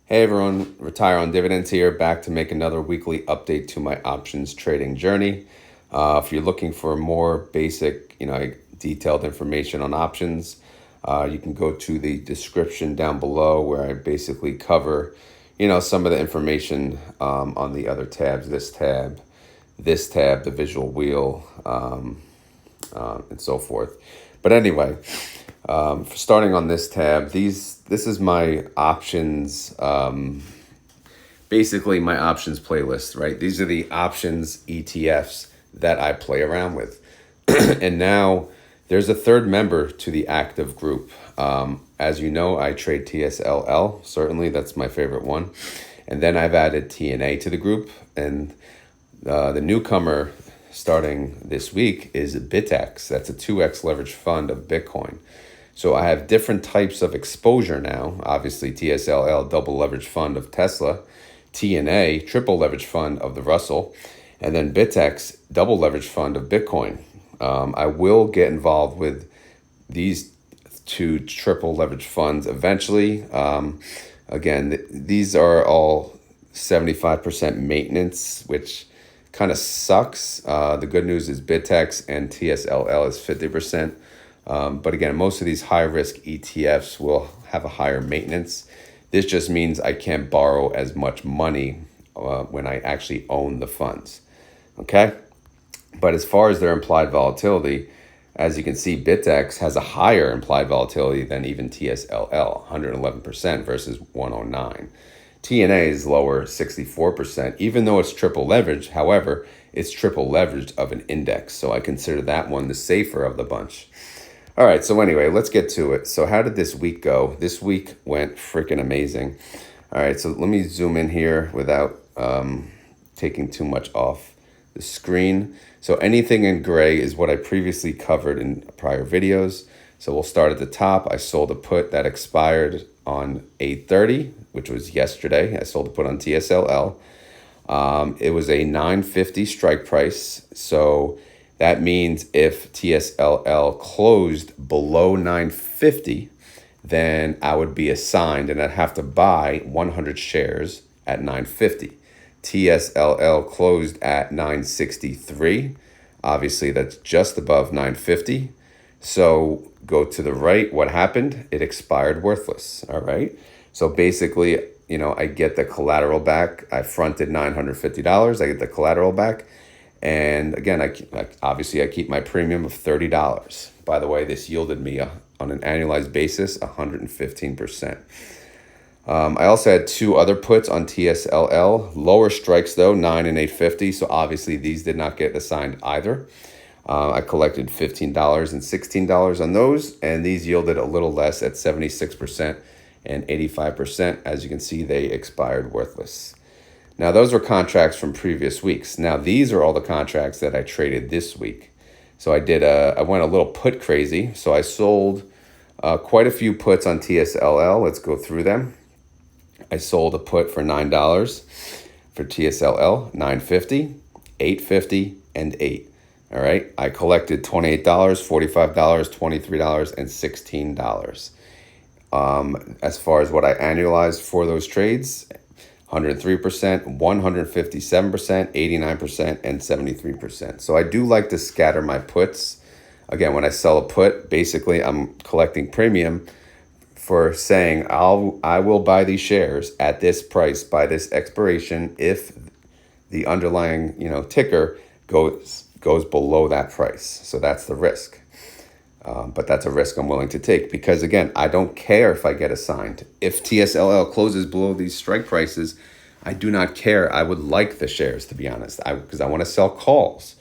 Hey everyone, Retire on Dividends here, back to make another weekly update to my options trading journey. If you're looking for more basic, detailed information on options, you can go to the description down below where I basically cover, some of the information on the other tabs, this tab, the visual wheel, and so forth. But anyway, starting on this tab, this is my options, basically my options playlist, right? These are the options ETFs that I play around with. And now there's a third member to the active group. As you know, I trade TSLL. Certainly, that's my favorite one. And then I've added TNA to the group. And the newcomer starting this week is BitX. That's a 2x leverage fund of Bitcoin. So I have different types of exposure now. Obviously, TSLL, double leverage fund of Tesla. TNA, triple leverage fund of the Russell. And then BitX, double leverage fund of Bitcoin. I will get involved with these two triple leverage funds eventually. Again, these are all 75% maintenance, which kind of sucks. The good news is BitX and TSLL is 50%. But again, most of these high risk ETFs will have a higher maintenance. This just means I can't borrow as much money when I actually own the funds. Okay? But as far as their implied volatility, as you can see, BitX has a higher implied volatility than even TSLL, 111% versus 109. TNA is lower, 64%, even though it's triple leveraged. However, it's triple leveraged of an index. So I consider that one the safer of the bunch. All right, so anyway, let's get to it. So how did this week go? This week went freaking amazing. All right, so let me zoom in here without taking too much off the screen. So anything in gray is what I previously covered in prior videos. So we'll start at the top. I sold a put that expired on 8/30, which was yesterday. I sold a put on TSLL. It was a 950 strike price. So that means if TSLL closed below 950, then I would be assigned and I'd have to buy 100 shares at 950. TSLL closed at 963. Obviously, that's just above 950. So go to the right. What happened? It expired worthless. All right. So basically, I get the collateral back. I fronted $950. I get the collateral back. And again, I keep my premium of $30. By the way, this yielded me on an annualized basis 115%. I also had two other puts on TSLL, lower strikes though, 9 and 850. So obviously these did not get assigned either. I collected $15 and $16 on those, and these yielded a little less at 76% and 85%. As you can see, they expired worthless. Now, those were contracts from previous weeks. Now, these are all the contracts that I traded this week. So I went a little put crazy. So I sold quite a few puts on TSLL. Let's go through them. I sold a put for $9 for TSLL, $9.50, $8.50, and $8. All right. I collected $28, $45, $23, and $16. As far as what I annualized for those trades, 103%, 157%, 89%, and 73%. So I do like to scatter my puts. Again, when I sell a put, basically I'm collecting premium for saying I will buy these shares at this price by this expiration if the underlying ticker goes below that price. So that's the risk. But that's a risk I'm willing to take because, again, I don't care if I get assigned. If TSLL closes below these strike prices, I do not care. I would like the shares, to be honest, because I want to sell calls.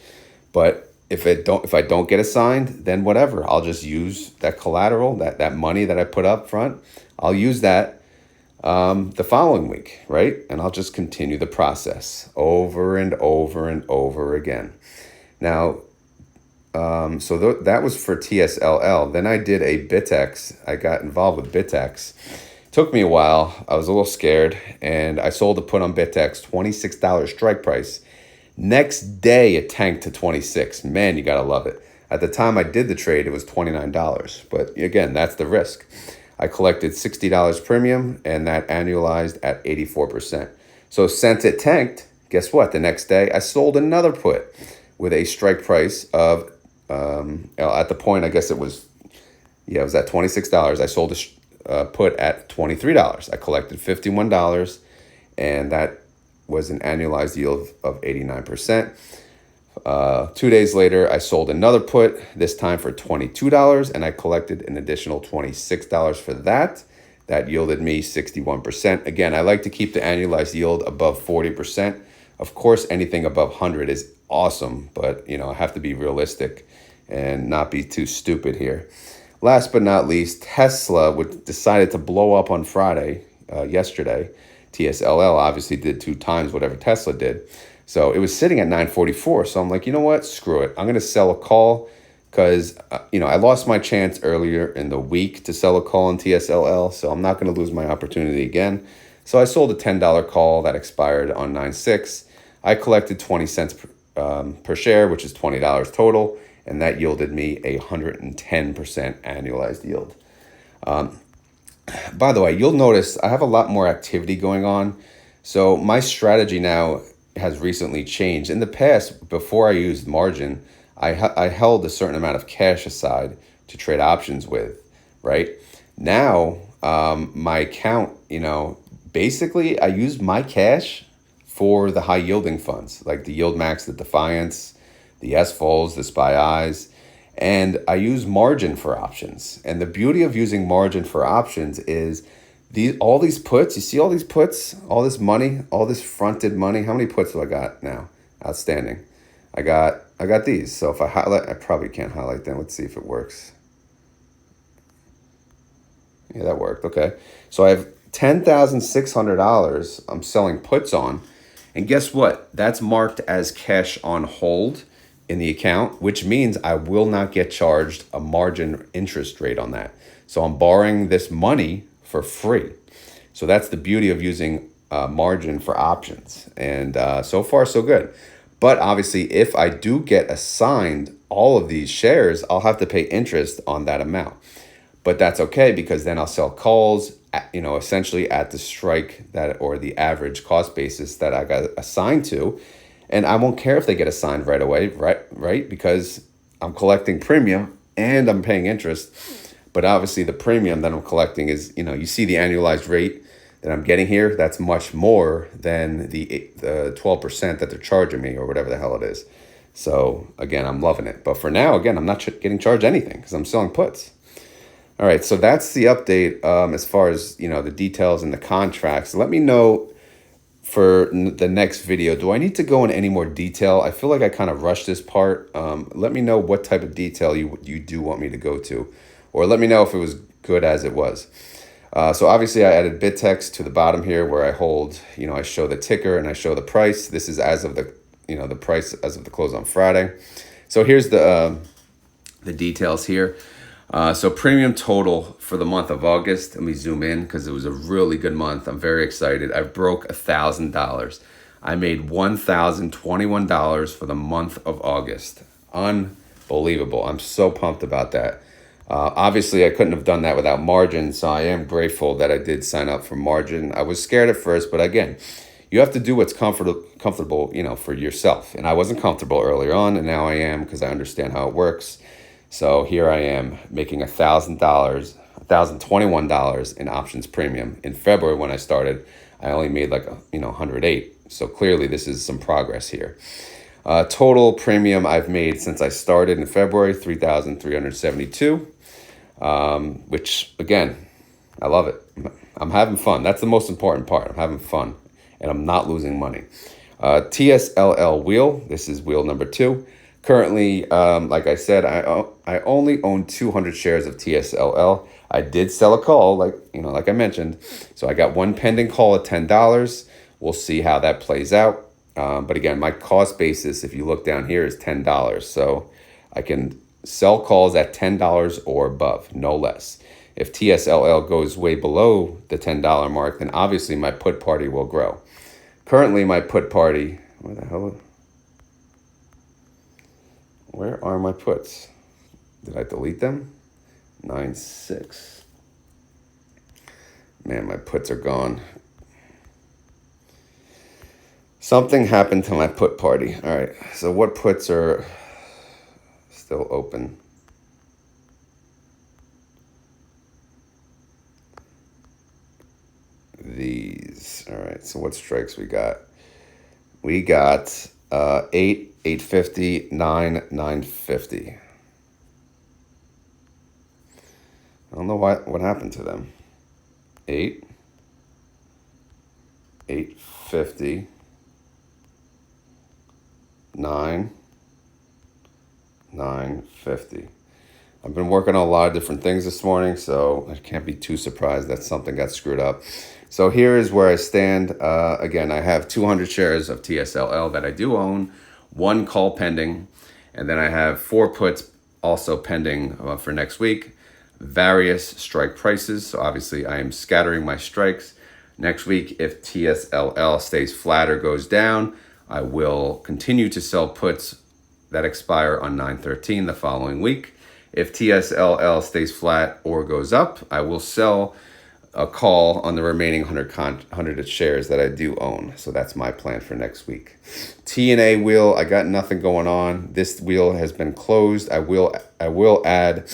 But if I don't get assigned, then whatever. I'll just use that collateral, that money that I put up front. I'll use that the following week, right? And I'll just continue the process over and over and over again. Now, so that was for TSLL. Then I did a BitX. I got involved with BitX. Took me a while. I was a little scared, and I sold a put on BitX, $26 strike price. Next day, it tanked to 26. Man, you gotta love it. At the time I did the trade, it was $29. But again, that's the risk. I collected $60 premium, and that annualized at 84%. So since it tanked, guess what? The next day, I sold another put with a strike price of, at the point, I guess it was, yeah, it was at $26. I sold a put at $23. I collected $51, and that was an annualized yield of 89%. 2 days later, I sold another put, this time for $22, and I collected an additional $26 for that. That yielded me 61%. Again, I like to keep the annualized yield above 40%. Of course, anything above 100 is awesome, but I have to be realistic and not be too stupid here. Last but not least, Tesla, which decided to blow up on Friday, yesterday. TSLL obviously did 2 times whatever Tesla did. So it was sitting at 944. So I'm like, you know what? Screw it. I'm going to sell a call because, I lost my chance earlier in the week to sell a call in TSLL. So I'm not going to lose my opportunity again. So I sold a $10 call that expired on 9/6. I collected 20 cents per share, which is $20 total. And that yielded me a 110% annualized yield. By the way, you'll notice I have a lot more activity going on. So my strategy now has recently changed. In the past, before I used margin, I held a certain amount of cash aside to trade options with, right? Now, my account, basically I use my cash for the high yielding funds, like the Yield Max, the Defiance, the SFOLs, the SPY-Is, and I use margin for options. And the beauty of using margin for options is all these puts, you see all these puts, all this money, all this fronted money. How many puts do I got now? Outstanding. I got these. So if I highlight, I probably can't highlight them. Let's see if it works. Yeah, that worked. Okay. So I have $10,600 I'm selling puts on. And guess what? That's marked as cash on hold in the account, which means I will not get charged a margin interest rate on that. So I'm borrowing this money for free. So that's the beauty of using margin for options. And so far, so good. But obviously, if I do get assigned all of these shares, I'll have to pay interest on that amount. But that's okay, because then I'll sell calls, essentially at the strike that, or the average cost basis that I got assigned to. And I won't care if they get assigned right away, right? Because I'm collecting premium and I'm paying interest. But obviously the premium that I'm collecting is, you see the annualized rate that I'm getting here. That's much more than the 12% that they're charging me, or whatever the hell it is. So again, I'm loving it. But for now, again, I'm not getting charged anything because I'm selling puts. All right, so that's the update as far as, the details and the contracts. Let me know for the next video, do I need to go in any more detail? I feel like I kind of rushed this part. Let me know what type of detail you do want me to go to, or let me know if it was good as it was. So obviously I added bit text to the bottom here where I hold, I show the ticker and I show the price. This is as of the, the price as of the close on Friday. So here's the details here. So premium total for the month of August, let me zoom in because it was a really good month. I'm very excited. I broke $1,000. I made $1,021 for the month of August. Unbelievable. I'm so pumped about that. Obviously, I couldn't have done that without margin, so I am grateful that I did sign up for margin. I was scared at first, but again, you have to do what's comfortable, for yourself. And I wasn't comfortable earlier on, and now I am because I understand how it works. So here I am making $1,021 in options premium. In February when I started, I only made like 108. So clearly this is some progress here. Total premium I've made since I started in February, $3,372, which again, I love it. I'm having fun. That's the most important part. I'm having fun and I'm not losing money. TSLL wheel. This is wheel number 2. Currently, like I said, I only own 200 shares of TSLL. I did sell a call, like I mentioned. So I got one pending call at $10. We'll see how that plays out. But again, my cost basis, if you look down here, is $10. So I can sell calls at $10 or above, no less. If TSLL goes way below the $10 mark, then obviously my put party will grow. Currently, my put party, where are my puts? Did I delete them? 9/6. Man, my puts are gone. Something happened to my put party. All right, so what puts are still open? These. All right, so what strikes we got? We got 8, 850, 9, 950. I don't know what happened to them. 8, 850, 9, 950. I've been working on a lot of different things this morning, so I can't be too surprised that something got screwed up. So here is where I stand. Again, I have 200 shares of TSLL that I do own, 1 call pending, and then I have 4 puts also pending for next week. Various strike prices, so obviously I am scattering my strikes. Next week, if TSLL stays flat or goes down, I will continue to sell puts that expire on 9/13 the following week. If TSLL stays flat or goes up, I will sell a call on the remaining 100 shares that I do own. So that's my plan for next week. TNA wheel, I got nothing going on. This wheel has been closed. I will add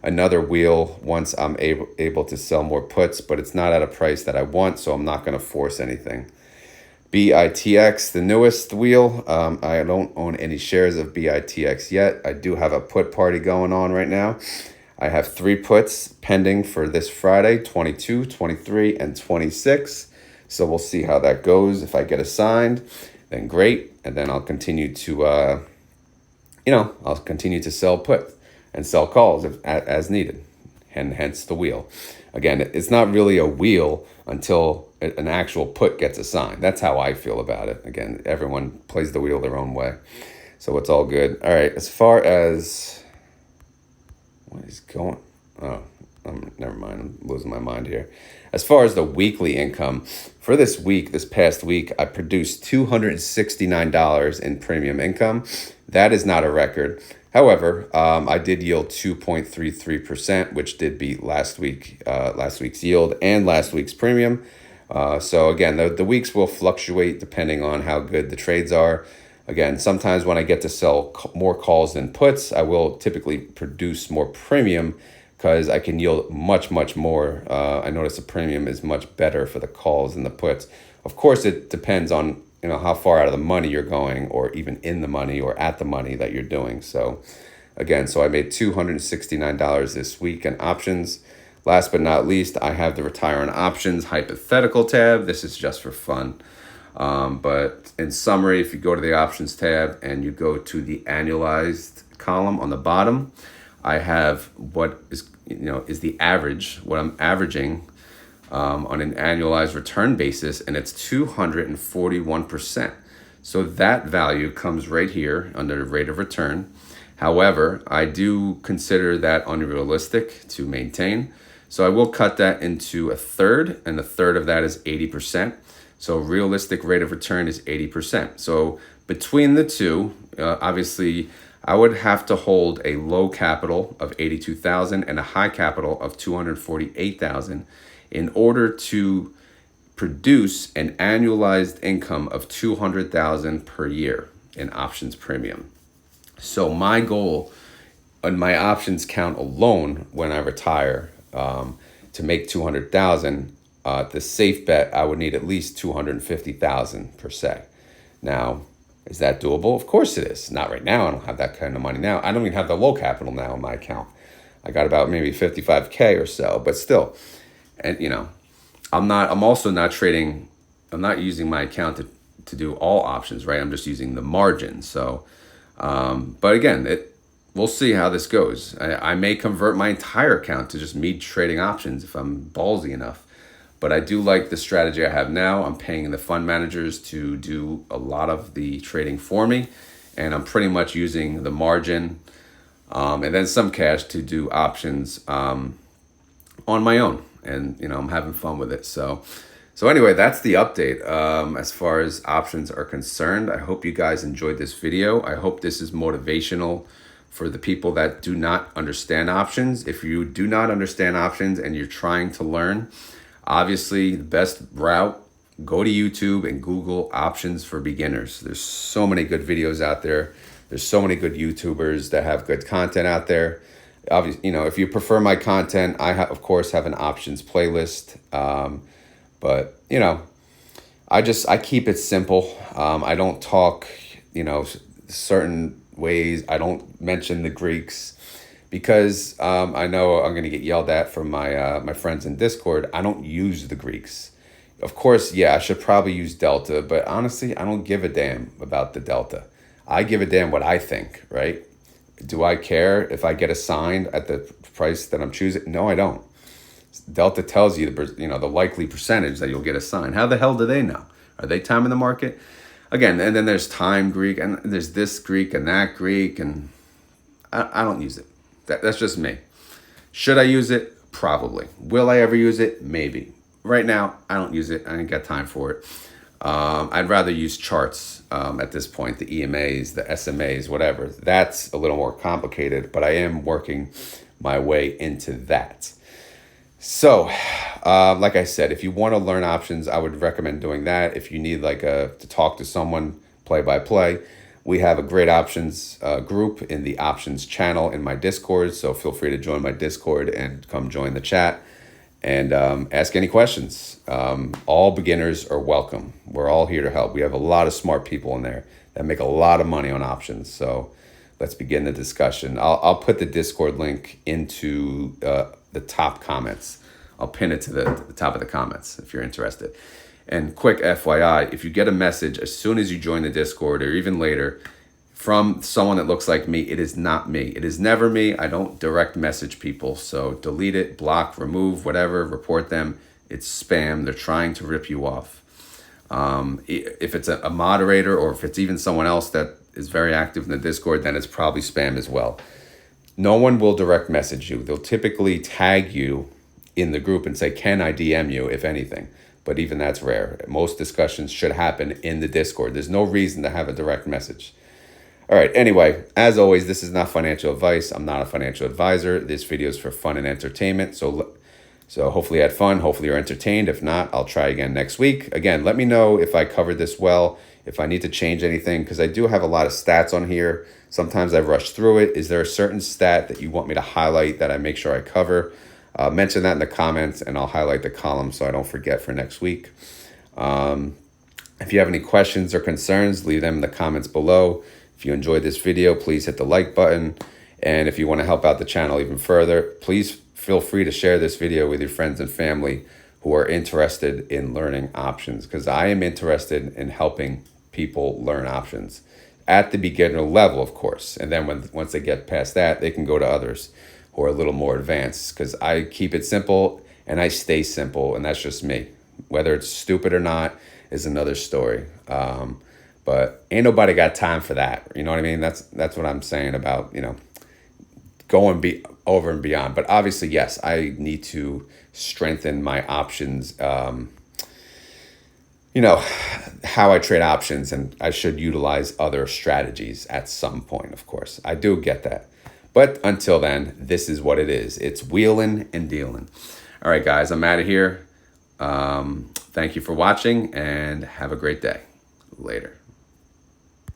another wheel once I'm able to sell more puts, but it's not at a price that I want, so I'm not going to force anything. BITX, the newest wheel. I don't own any shares of BITX yet. I do have a put party going on right now. I have 3 puts pending for this Friday, 22, 23, and 26. So we'll see how that goes. If I get assigned, then great. And then I'll continue to, I'll continue to sell puts and sell calls as needed, and hence the wheel. Again, it's not really a wheel until an actual put gets assigned. That's how I feel about it. Again, everyone plays the wheel their own way. So it's all good. All right, as far as what is going? Oh, never mind. I'm losing my mind here. As far as the weekly income, for this past week, I produced $269 in premium income. That is not a record. However, I did yield 2.33%, which did beat last week's yield and last week's premium. So again, the weeks will fluctuate depending on how good the trades are. Again, sometimes when I get to sell more calls than puts, I will typically produce more premium because I can yield much, much more. I notice a premium is much better for the calls than the puts. Of course, it depends on how far out of the money you're going, or even in the money or at the money that you're doing. So again, I made $269 this week in options. Last but not least, I have the retire on options hypothetical tab. This is just for fun. But in summary, if you go to the options tab and you go to the annualized column on the bottom, I have what is the average, what I'm averaging on an annualized return basis, and it's 241%. So that value comes right here under the rate of return. However, I do consider that unrealistic to maintain. So I will cut that into a third, and a third of that is 80%. So realistic rate of return is 80%. So between the two, obviously, I would have to hold a low capital of 82,000 and a high capital of 248,000 in order to produce an annualized income of 200,000 per year in options premium. So my goal on my options count alone when I retire to make 200,000. The safe bet, I would need at least 250,000 per se. Now, is that doable? Of course it is. Not right now. I don't have that kind of money now. I don't even have the low capital now in my account. I got about maybe 55K or so, but still. And I'm also not trading. I'm not using my account to do all options, right? I'm just using the margin. So, but again, we'll see how this goes. I may convert my entire account to just me trading options if I'm ballsy enough. But I do like the strategy I have now. I'm paying the fund managers to do a lot of the trading for me. And I'm pretty much using the margin and then some cash to do options on my own. And, I'm having fun with it. So anyway, that's the update as far as options are concerned. I hope you guys enjoyed this video. I hope this is motivational for the people that do not understand options. If you do not understand options and you're trying to learn, Obviously, the best route, go to YouTube and Google options for beginners. There's so many good videos out there. There's so many good YouTubers that have good content out there. Obviously, if you prefer my content, of course have an options playlist. But I keep it simple. I don't talk, certain ways. I don't mention the Greeks because I know I'm going to get yelled at from my friends in Discord. I don't use the Greeks. Of course, yeah, I should probably use Delta, but honestly, I don't give a damn about the Delta. I give a damn what I think, right? Do I care if I get assigned at the price that I'm choosing? No, I don't. Delta tells you the likely percentage that you'll get assigned. How the hell do they know? Are they timing the market? Again, and then there's time Greek, and there's this Greek and that Greek, and I don't use it. That's just me. Should I use it? Probably. Will I ever use it? Maybe. Right now, I don't use it. I ain't got time for it. I'd rather use charts at this point, the EMAs, the SMAs, whatever. That's a little more complicated, but I am working my way into that. So, like I said, if you want to learn options, I would recommend doing that. If you need to talk to someone play by play, we have a great options group in the options channel in my Discord. So feel free to join my Discord and come join the chat and ask any questions. All beginners are welcome. We're all here to help. We have a lot of smart people in there that make a lot of money on options. So let's begin the discussion. I'll put the Discord link into the top comments. I'll pin it to the top of the comments if you're interested. And quick FYI, if you get a message as soon as you join the Discord or even later from someone that looks like me, it is not me. It is never me. I don't direct message people. So delete it, block, remove, whatever, report them. It's spam. They're trying to rip you off. If it's a moderator or if it's even someone else that is very active in the Discord, then it's probably spam as well. No one will direct message you. They'll typically tag you in the group and say, can I DM you, if anything? But even that's rare. Most discussions should happen in the Discord. There's no reason to have a direct message. All right, anyway, as always, this is not financial advice. I'm not a financial advisor. This video is for fun and entertainment. So hopefully you had fun. Hopefully you're entertained. If not, I'll try again next week. Again, let me know if I covered this well, if I need to change anything, because I do have a lot of stats on here. Sometimes I rush through it. Is there a certain stat that you want me to highlight that I make sure I cover? Mention that in the comments and I'll highlight the column so I don't forget for next week. If you have any questions or concerns, leave them in the comments below. If you enjoyed this video, please hit the like button. And if you want to help out the channel even further, please feel free to share this video with your friends and family who are interested in learning options, because I am interested in helping people learn options at the beginner level, of course. And then once they get past that, they can go to others who are a little more advanced, because I keep it simple and I stay simple, and that's just me. Whether it's stupid or not is another story. But ain't nobody got time for that. You know what I mean? That's what I'm saying about, going over and beyond. But obviously, yes, I need to strengthen my options, how I trade options, and I should utilize other strategies at some point, of course. I do get that. But until then, this is what it is. It's wheeling and dealing. All right, guys, I'm out of here. Thank you for watching and have a great day. Later.